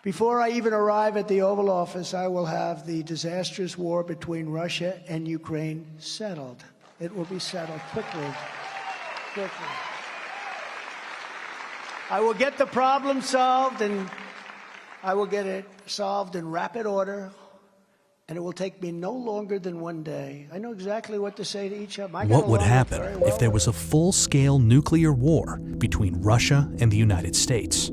Before I even arrive at the Oval Office, I will have the disastrous war between Russia and Ukraine settled. It will be settled quickly. I will get the problem solved, and I will get it solved in rapid order, and it will take me no longer than one day. I know exactly what to say to each of them. What would happen if there was a full-scale nuclear war between Russia and the United States?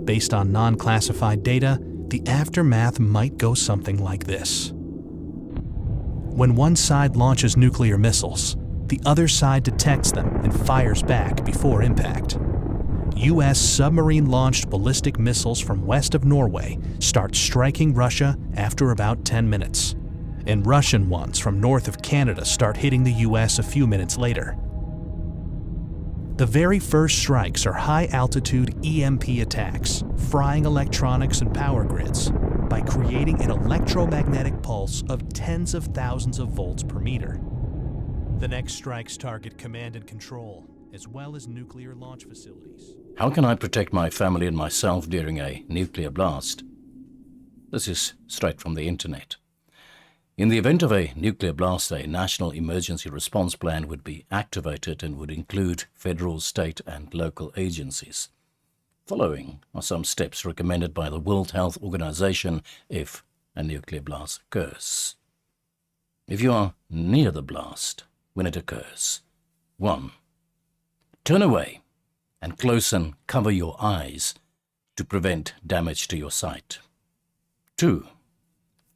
Based on non-classified data, the aftermath might go something like this. When one side launches nuclear missiles, the other side detects them and fires back before impact. U.S. submarine-launched ballistic missiles from west of Norway start striking Russia after about 10 minutes, and Russian ones from north of Canada start hitting the U.S. a few minutes later. The very first strikes are high-altitude EMP attacks, frying electronics and power grids by creating an electromagnetic pulse of tens of thousands of volts per meter. The next strikes target command and control, as well as nuclear launch facilities. How can I protect my family and myself during a nuclear blast? This is straight from the internet. In the event of a nuclear blast, a national emergency response plan would be activated and would include federal, state, and local agencies. Following are some steps recommended by the World Health Organization if a nuclear blast occurs. If you are near the blast when it occurs, 1. Turn away and close and cover your eyes to prevent damage to your sight. 2.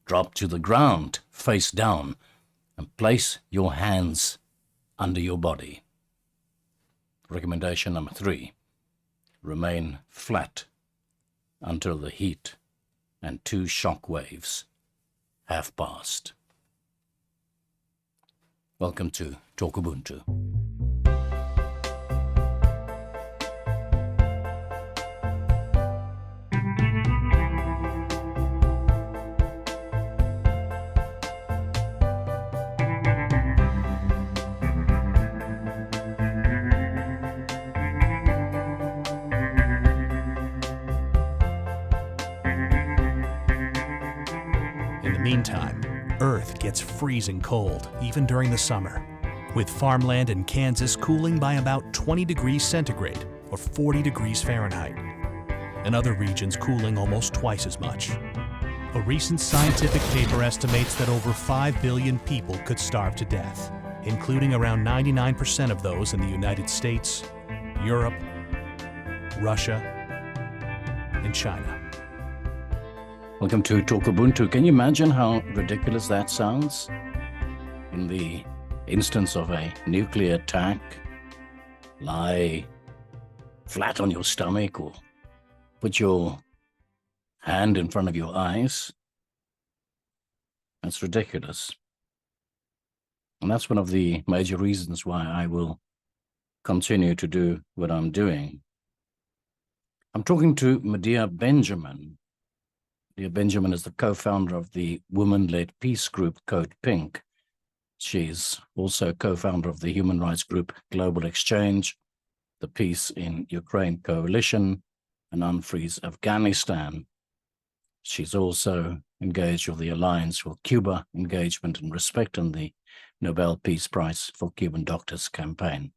Drop to the ground, face down, and place your hands under your body. Recommendation number 3. Remain flat until the heat and 2 shock waves have passed. Welcome to talkUBUNTU. In the meantime, Earth gets freezing cold, even during the summer, with farmland in Kansas cooling by about 20 degrees centigrade or 40 degrees Fahrenheit, and other regions cooling almost twice as much. A recent scientific paper estimates that over 5 billion people could starve to death, including around 99% of those in the United States, Europe, Russia, and China. Welcome to talkUBUNTU. Can you imagine how ridiculous that sounds? In the instance of a nuclear attack, lie flat on your stomach or put your hand in front of your eyes. That's ridiculous. And that's one of the major reasons why I will continue to do what I'm doing. I'm talking to Medea Benjamin. Medea Benjamin is the co-founder of the woman-led peace group Code Pink. She's also co-founder of the human rights group Global Exchange, the Peace in Ukraine Coalition, and Unfreeze Afghanistan. She's also engaged with the Alliance for Cuba Engagement and Respect and the Nobel Peace Prize for Cuban Doctors campaign.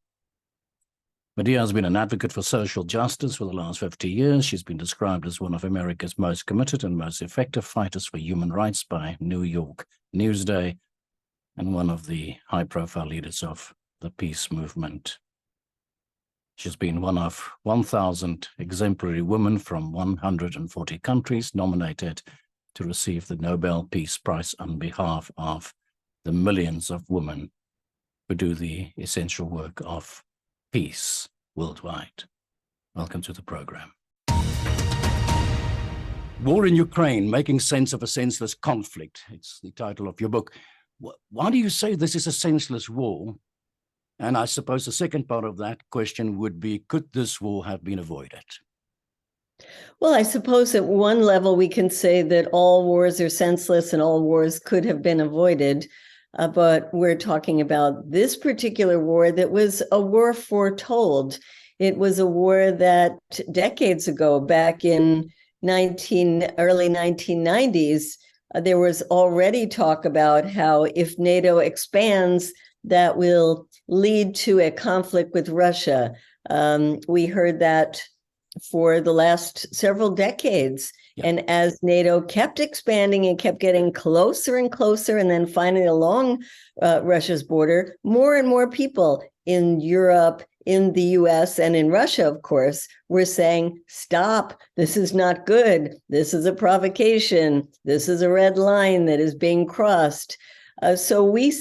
Medea has been an advocate for social justice for the last 50 years. She's been described as one of America's most committed and most effective fighters for human rights by New York Newsday, and one of the high-profile leaders of the peace movement. She's been one of 1,000 exemplary women from 140 countries nominated to receive the Nobel Peace Prize on behalf of the millions of women who do the essential work of peace worldwide. Welcome to the program. War in Ukraine, Making Sense of a Senseless Conflict. It's the title of your book. Why do you say this is a senseless war? And I suppose the second part of that question would be, could this war have been avoided? Well, I suppose at one level we can say that all wars are senseless and all wars could have been avoided. But we're talking about this particular war that was a war foretold. It was a war that decades ago, back in early 1990s, there was already talk about how if NATO expands, that will lead to a conflict with Russia. We heard that for the last several decades. Yeah. And as NATO kept expanding and kept getting closer and closer, and then finally along Russia's border, more and more people in Europe, in the US, and in Russia, of course, were saying, stop, this is not good. This is a provocation. This is a red line that is being crossed. So we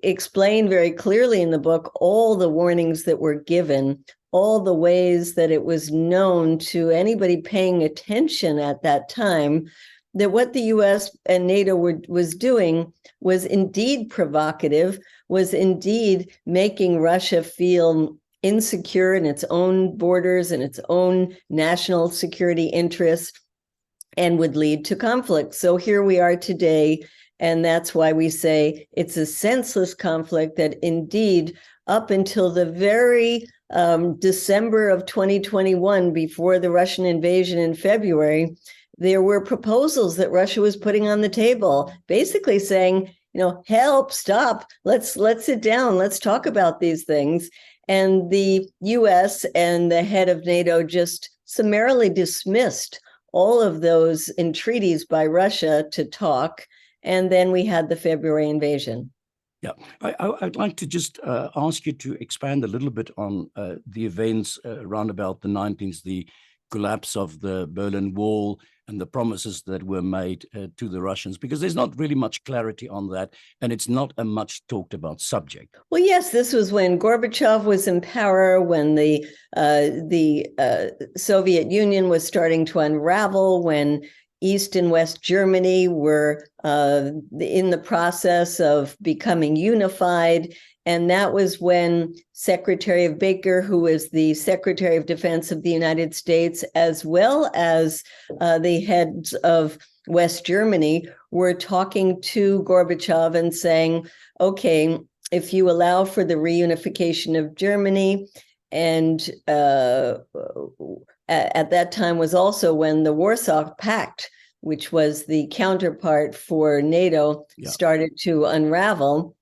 explain very clearly in the book all the warnings that were given, all the ways that it was known to anybody paying attention at that time that what the US and NATO was doing was indeed provocative, was indeed making Russia feel insecure in its own borders and its own national security interests, and would lead to conflict. So here we are today, and that's why we say it's a senseless conflict that indeed, up until the very December of 2021, before the Russian invasion in February, there were proposals that Russia was putting on the table, basically saying, help, stop, let's sit down, let's talk about these things. And the US and the head of NATO just summarily dismissed all of those entreaties by Russia to talk. And then we had the February invasion. Yeah, I'd like to just ask you to expand a little bit on the events around about the 90s, the collapse of the Berlin Wall and the promises that were made to the Russians, because there's not really much clarity on that, and it's not a much talked about subject. Well, yes, this was when Gorbachev was in power, when the Soviet Union was starting to unravel, when East and West Germany were in the process of becoming unified. And that was when Secretary of Baker, who was the Secretary of Defense of the United States, as well as the heads of West Germany, were talking to Gorbachev and saying, okay, if you allow for the reunification of Germany, and at that time was also when the Warsaw Pact, which was the counterpart for NATO, started to unravel,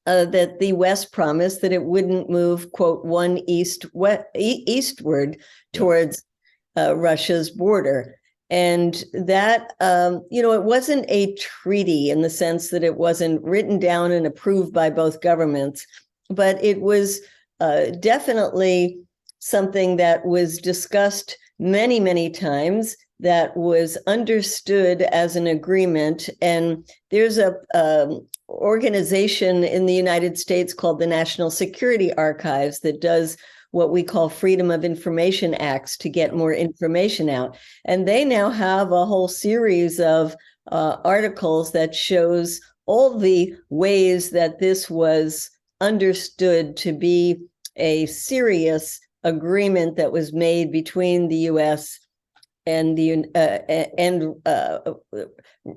that the West promised that it wouldn't move, quote, one eastward towards Russia's border. And that, it wasn't a treaty in the sense that it wasn't written down and approved by both governments, but it was definitely something that was discussed many, many times, that was understood as an agreement. And there's a organization in the United States called the National Security Archives that does what we call Freedom of Information Acts to get more information out. And they now have a whole series of articles that shows all the ways that this was understood to be a serious agreement that was made between the U.S. and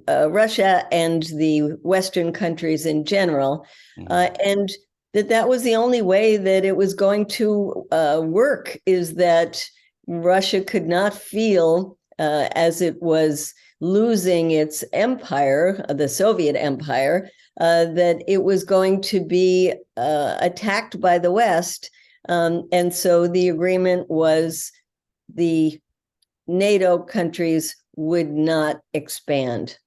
Russia and the Western countries in general, and that was the only way that it was going to work, is that Russia could not feel, as it was losing its empire, the Soviet empire, that it was going to be attacked by the West. And so the agreement was the NATO countries would not expand.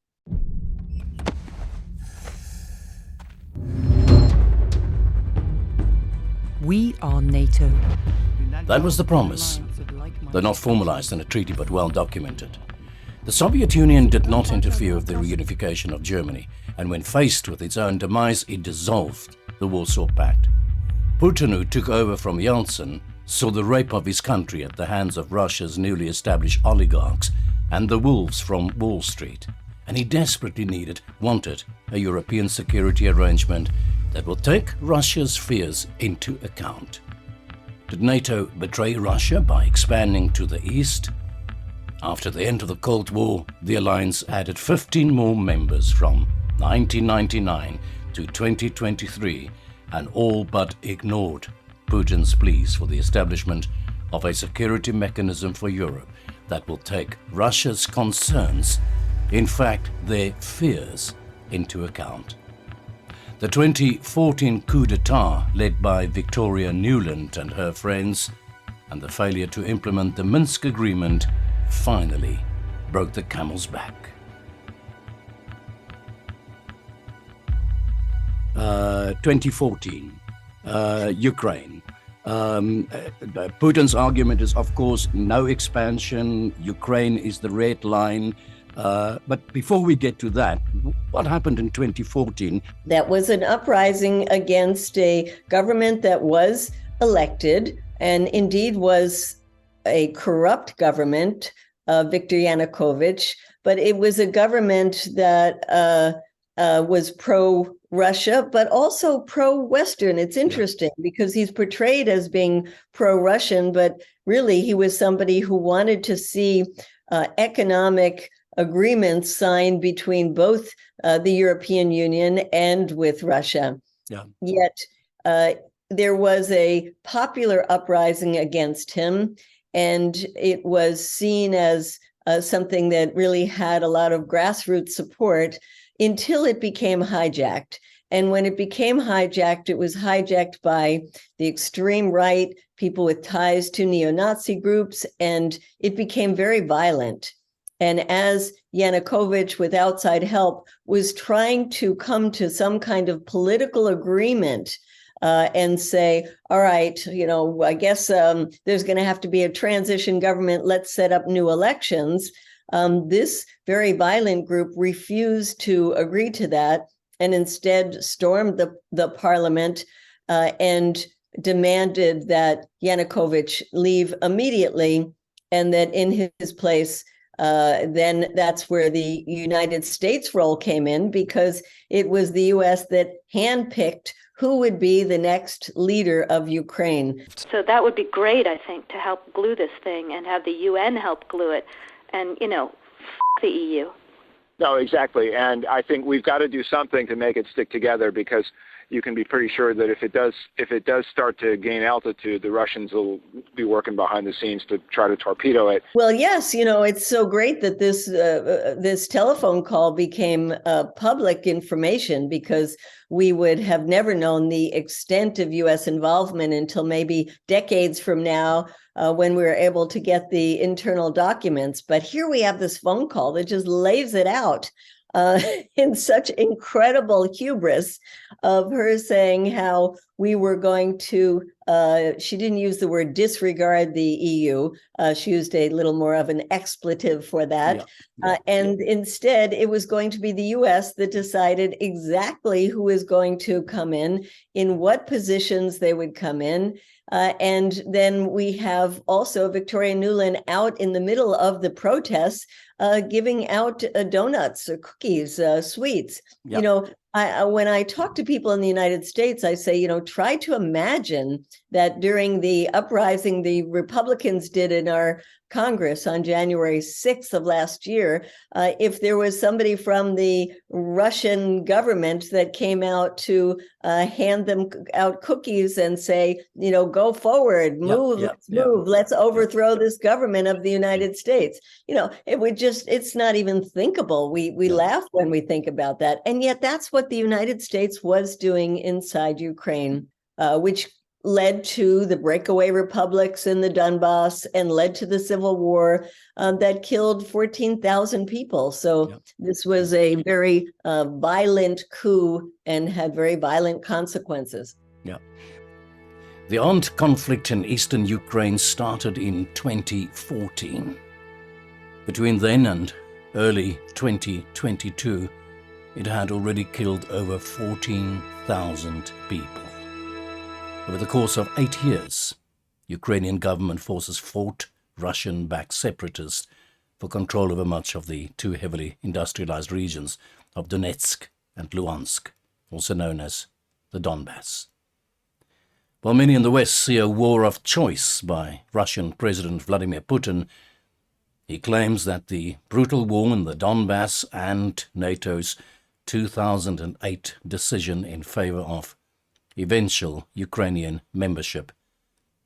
We are NATO. That was the promise, though not formalized in a treaty but well documented. The Soviet Union did not interfere with the reunification of Germany, and when faced with its own demise, it dissolved the Warsaw Pact. Putin, who took over from Yeltsin, saw the rape of his country at the hands of Russia's newly established oligarchs and the wolves from Wall Street, and he desperately wanted a European security arrangement that will take Russia's fears into account. Did NATO betray Russia by expanding to the east? After the end of the Cold War, the alliance added 15 more members from 1999 to 2023, and all but ignored Putin's pleas for the establishment of a security mechanism for Europe that will take Russia's concerns, in fact their fears, into account. The 2014 coup d'etat led by Victoria Nuland and her friends, and the failure to implement the Minsk agreement, finally broke the camel's back. 2014, Ukraine. Putin's argument is, of course, no expansion. Ukraine is the red line. But before we get to that, what happened in 2014? That was an uprising against a government that was elected and indeed was a corrupt government, Viktor Yanukovych, but it was a government that was pro-Russia, but also pro-Western. It's interesting because he's portrayed as being pro-Russian, but really he was somebody who wanted to see economic agreements signed between both the European Union and with Russia. Yeah. Yet there was a popular uprising against him, and it was seen as something that really had a lot of grassroots support until it became hijacked. And when it became hijacked, it was hijacked by the extreme right, people with ties to neo-Nazi groups, and it became very violent. And as Yanukovych, with outside help, was trying to come to some kind of political agreement and say, all right, I guess there's going to have to be a transition government. Let's set up new elections. This very violent group refused to agree to that and instead stormed the parliament and demanded that Yanukovych leave immediately, and that in his place, then that's where the United States role came in, because it was the U.S. that handpicked who would be the next leader of Ukraine. So that would be great, I think, to help glue this thing and have the UN help glue it. And, the EU. No, exactly. And I think we've got to do something to make it stick together, because you can be pretty sure that if it does start to gain altitude, the Russians will be working behind the scenes to try to torpedo it. Well, yes, it's so great that this telephone call became public information, because we would have never known the extent of U.S. involvement until maybe decades from now, when we were able to get the internal documents. But here we have this phone call that just lays it out in such incredible hubris of her saying how we were going to, she didn't use the word disregard the EU. She used a little more of an expletive for that. And instead, it was going to be the US that decided exactly who is going to come in what positions they would come in. And then we have also Victoria Nuland out in the middle of the protests, giving out donuts or cookies, sweets. Yep. When I talk to people in the United States, I say, try to imagine that during the uprising the Republicans did in our Congress on January 6th of last year, if there was somebody from the Russian government that came out to hand them out cookies and say, go forward, move, let's move, let's overthrow this government of the United States. It would it's not even thinkable. We laugh when we think about that. And yet that's what the United States was doing inside Ukraine, which led to the breakaway republics in the Donbass and led to the civil war that killed 14,000 people. So this was a very violent coup and had very violent consequences. Yeah. The armed conflict in eastern Ukraine started in 2014. Between then and early 2022, it had already killed over 14,000 people. Over the course of 8 years, Ukrainian government forces fought Russian-backed separatists for control over much of the two heavily industrialized regions of Donetsk and Luhansk, also known as the Donbass. While many in the West see a war of choice by Russian President Vladimir Putin, he claims that the brutal war in the Donbass and NATO's 2008 decision in favor of eventual Ukrainian membership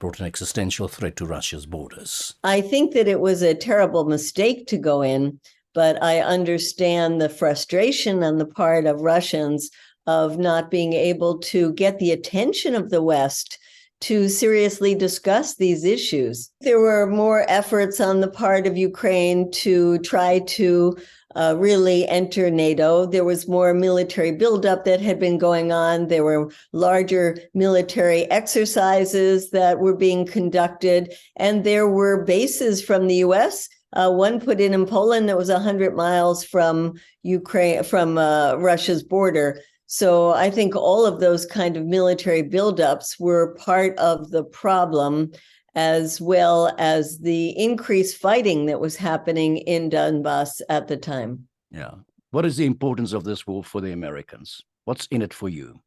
brought an existential threat to Russia's borders? I think that it was a terrible mistake to go in, but I understand the frustration on the part of Russians of not being able to get the attention of the West to seriously discuss these issues. There were more efforts on the part of Ukraine to try to really enter NATO. There was more military buildup that had been going on. There were larger military exercises that were being conducted, and there were bases from the U.S. One put in Poland that was 100 miles from Russia's border. So I think all of those kind of military buildups were part of the problem, as well as the increased fighting that was happening in Donbass at the time. Yeah. What is the importance of this war for the Americans? What's in it for you?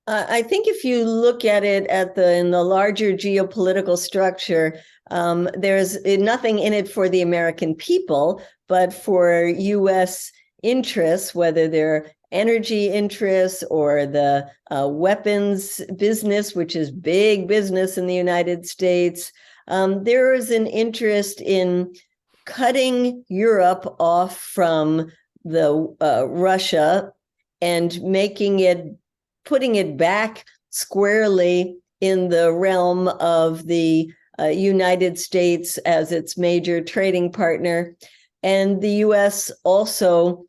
I think if you look at it in the larger geopolitical structure, there's nothing in it for the American people, but for U.S. interests, whether they're energy interests or the weapons business, which is big business in the United States. There is an interest in cutting Europe off from Russia and putting it back squarely in the realm of the United States as its major trading partner, and the U.S. also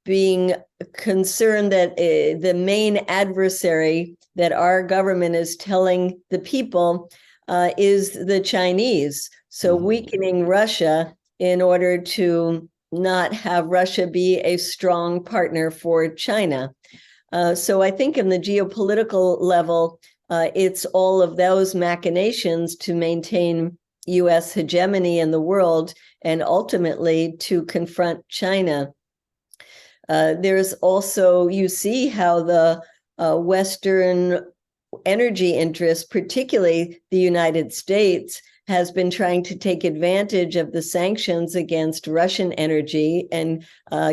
being concerned that the main adversary that our government is telling the people is the Chinese. So weakening Russia in order to not have Russia be a strong partner for China. So I think in the geopolitical level, it's all of those machinations to maintain U.S. hegemony in the world and ultimately to confront China. There's also, you see how the Western energy interests, particularly the United States, has been trying to take advantage of the sanctions against Russian energy and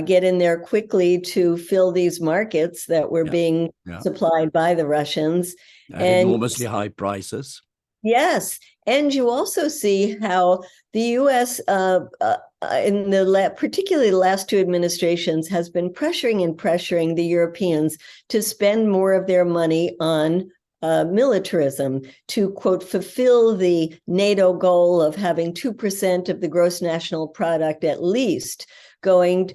get in there quickly to fill these markets that were being supplied by the Russians. And enormously high prices. Yes. And you also see how the U.S., in particularly the last two administrations, has been pressuring the Europeans to spend more of their money on militarism, to, quote, fulfill the NATO goal of having 2% of the gross national product at least going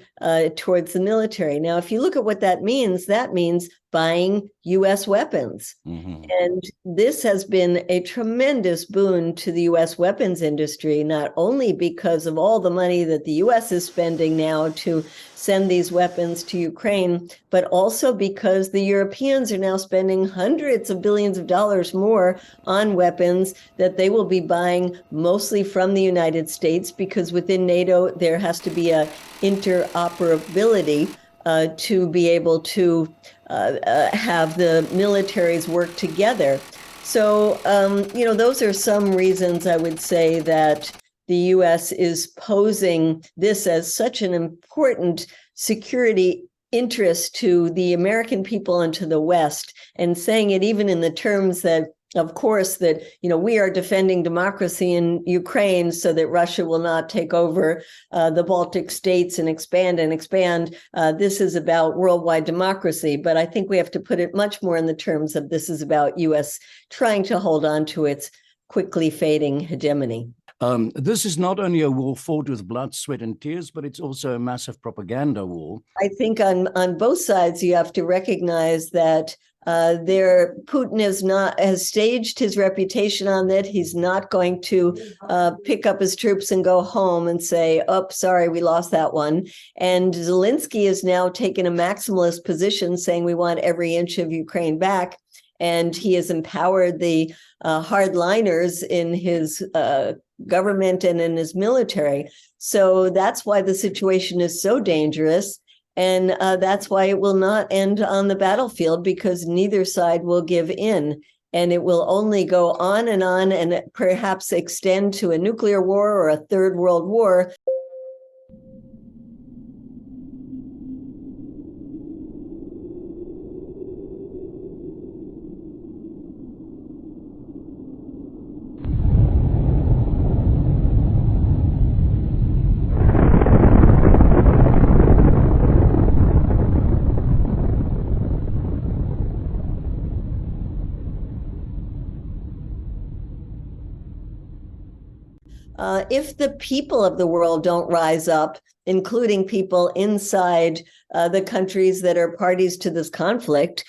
towards the military. Now, if you look at what that means buying U.S. weapons. And this has been a tremendous boon to the U.S. weapons industry, not only because of all the money that the U.S. is spending now to send these weapons to Ukraine, but also because the Europeans are now spending hundreds of billions of dollars more on weapons that they will be buying mostly from the United States, because within NATO, there has to be a interoperability to be able to have the militaries work together. So, those are some reasons I would say that the U.S. is posing this as such an important security interest to the American people and to the West, and saying it even in the terms that, of course, that, we are defending democracy in Ukraine so that Russia will not take over the Baltic states and expand. This is about worldwide democracy. But I think we have to put it much more in the terms of this is about U.S. trying to hold on to its quickly fading hegemony. This is not only a war fought with blood, sweat, and tears, but it's also a massive propaganda war. I think on both sides, you have to recognize that Putin has staged his reputation on that. He's not going to pick up his troops and go home and say, "Oh, sorry, we lost that one." And Zelensky has now taken a maximalist position, saying we want every inch of Ukraine back. And he has empowered the hardliners in his government and in his military. So that's why the situation is so dangerous. And that's why it will not end on the battlefield, because neither side will give in. And it will only go on and perhaps extend to a nuclear war or a third world war. if the people of the world don't rise up, including people inside the countries that are parties to this conflict,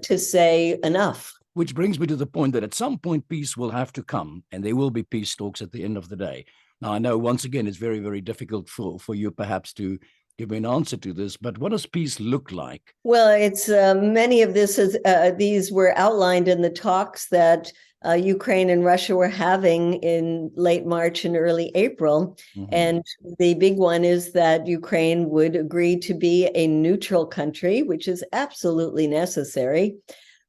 to say enough. Which brings me to the point that at some point peace will have to come, and there will be peace talks at the end of the day. Now, I know once again it's very, very difficult for you perhaps to give me an answer to this, but what does peace look like? Well, it's many of these were outlined in the talks that Ukraine and Russia were having in late March and early April. Mm-hmm. And the big one is that Ukraine would agree to be a neutral country, which is absolutely necessary,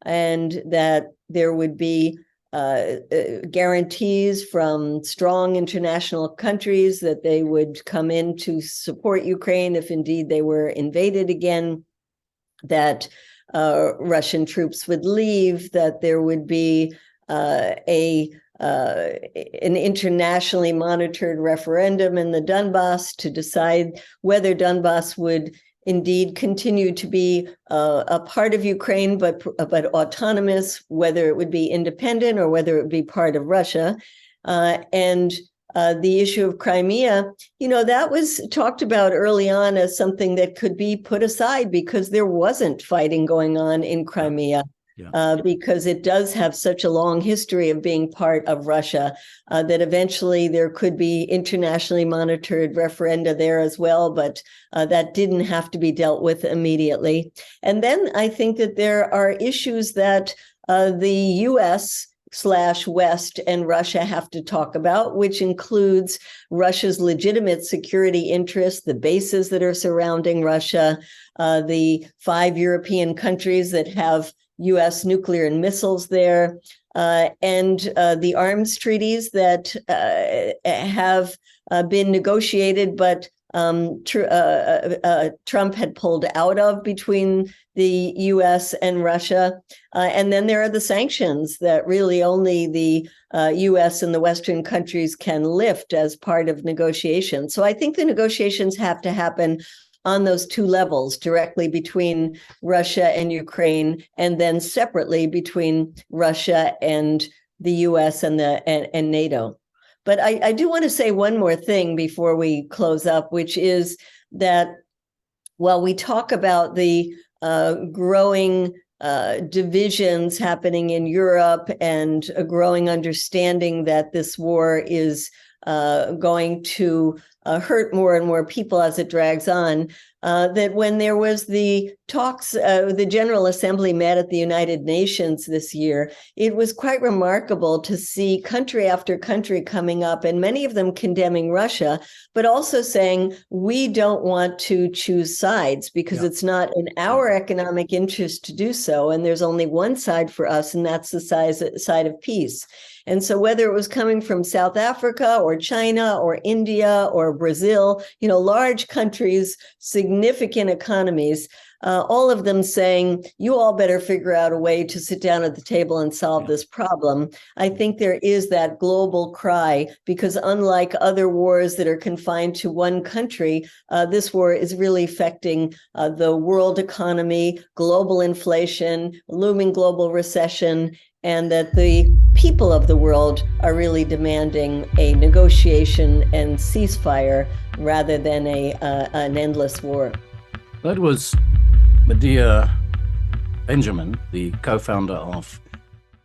and that there would be guarantees from strong international countries that they would come in to support Ukraine if indeed they were invaded again, that Russian troops would leave, that there would be an internationally monitored referendum in the Donbass to decide whether Donbass would indeed continue to be a part of Ukraine, but autonomous, whether it would be independent or whether it would be part of Russia. And the issue of Crimea, that was talked about early on as something that could be put aside because there wasn't fighting going on in Crimea. Because it does have such a long history of being part of Russia, that eventually there could be internationally monitored referenda there as well, but that didn't have to be dealt with immediately. And then I think that there are issues that the US/West and Russia have to talk about, which includes Russia's legitimate security interests, the bases that are surrounding Russia, the 5 European countries that have U.S. nuclear and missiles there, and the arms treaties that have been negotiated, but Trump had pulled out of between the U.S. and Russia. And then there are the sanctions that really only the U.S. and the Western countries can lift as part of negotiations. So I think the negotiations have to happen on those two levels, directly between Russia and Ukraine, and then separately between Russia and the U.S. and NATO. But I do want to say one more thing before we close up, which is that while we talk about the growing divisions happening in Europe and a growing understanding that this war is going to hurt more and more people as it drags on, that when there was the talks, the General Assembly met at the United Nations this year, it was quite remarkable to see country after country coming up, and many of them condemning Russia, but also saying, we don't want to choose sides because it's not in our economic interest to do so. And there's only one side for us, and that's the side of peace. And so whether it was coming from South Africa or China or India or Brazil, large countries, significant economies, all of them saying, you all better figure out a way to sit down at the table and solve this problem. I think there is that global cry, because unlike other wars that are confined to one country, this war is really affecting the world economy, global inflation, looming global recession, and that the people of the world are really demanding a negotiation and ceasefire rather than an endless war. That was Medea Benjamin, the co-founder of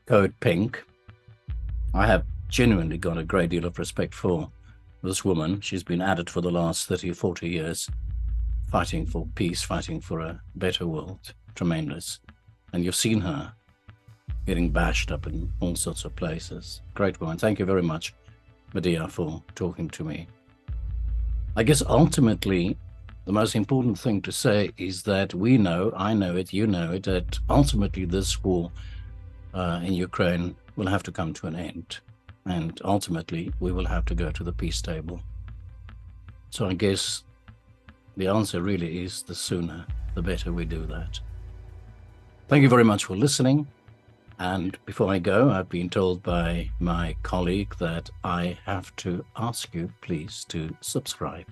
Code Pink. I have genuinely got a great deal of respect for this woman. She's been at it for the last 30 or 40 years, fighting for peace, fighting for a better world. Tremendous. And you've seen her getting bashed up in all sorts of places. Great woman. Thank you very much, Medea, for talking to me. I guess ultimately, the most important thing to say is that we know, I know it, you know it, that ultimately this war in Ukraine will have to come to an end. And ultimately, we will have to go to the peace table. So I guess the answer really is the sooner, the better we do that. Thank you very much for listening. And before I go, I've been told by my colleague that I have to ask you, please, to subscribe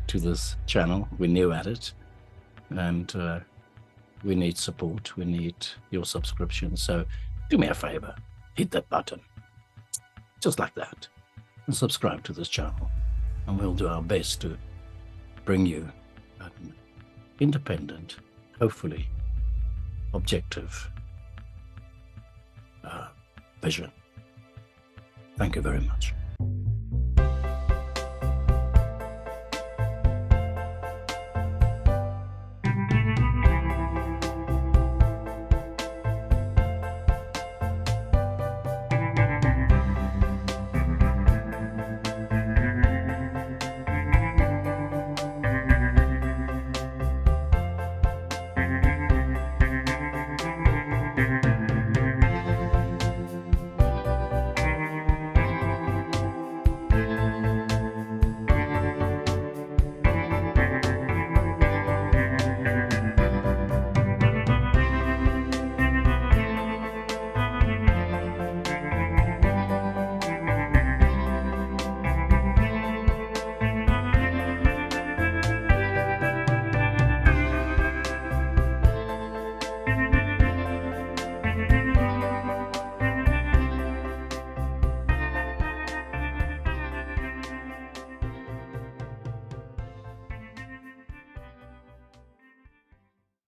to this channel. We're new at it, and we need support. We need your subscription. So do me a favor, hit that button, just like that. and subscribe to this channel. And we'll do our best to bring you an independent, hopefully objective vision. Thank you very much.